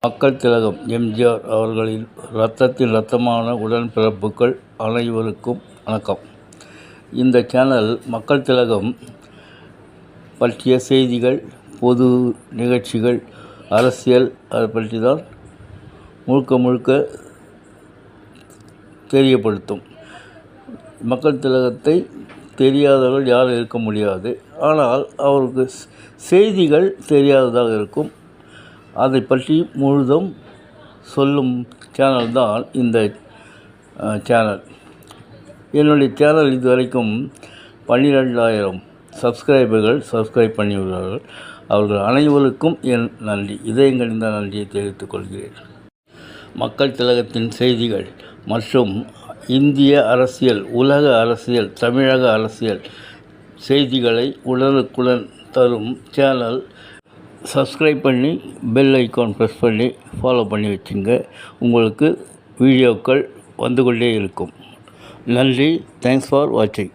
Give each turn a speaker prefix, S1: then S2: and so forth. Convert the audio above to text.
S1: மக்கள் திலகம் எம்ஜிஆர் அவர்களின் இரத்தத்தின் இரத்தமான உடன்பிறப்புகள் அனைவருக்கும் வணக்கம். இந்த சேனல் மக்கள் திலகம் பற்றிய செய்திகள், பொது நிகழ்ச்சிகள், அரசியல் அதை பற்றி தான் முழுக்க தெரியப்படுத்தும். மக்கள் திலகத்தை தெரியாதவர்கள் யாரும் இருக்க முடியாது. ஆனால் அவருக்கு செய்திகள் தெரியாததாக இருக்கும். அதை பற்றி முழுதும் சொல்லும் சேனல் தான் இந்த சேனல். என்னுடைய சேனல் இதுவரைக்கும் 12,000 சப்ஸ்கிரைபர்கள் சப்ஸ்கிரைப் பண்ணியுள்ளார்கள். அவர்கள் அனைவருக்கும் என் நன்றி, இதயங்களின் நன்றியை தெரிவித்துக் கொள்கிறேன். மக்கள் திலகத்தின் செய்திகள் மற்றும் இந்திய அரசியல், உலக அரசியல், தமிழக அரசியல் செய்திகளை உடனுக்குடன் தரும் சேனல். சப்ஸ்கிரைப் பண்ணி பெல் ஐக்கான் ப்ரெஸ் பண்ணி ஃபாலோ பண்ணி வச்சுங்க. உங்களுக்கு வீடியோக்கள் வந்து கொண்டே இருக்கும். நன்றி. தேங்க்ஸ் ஃபார் வாட்சிங்.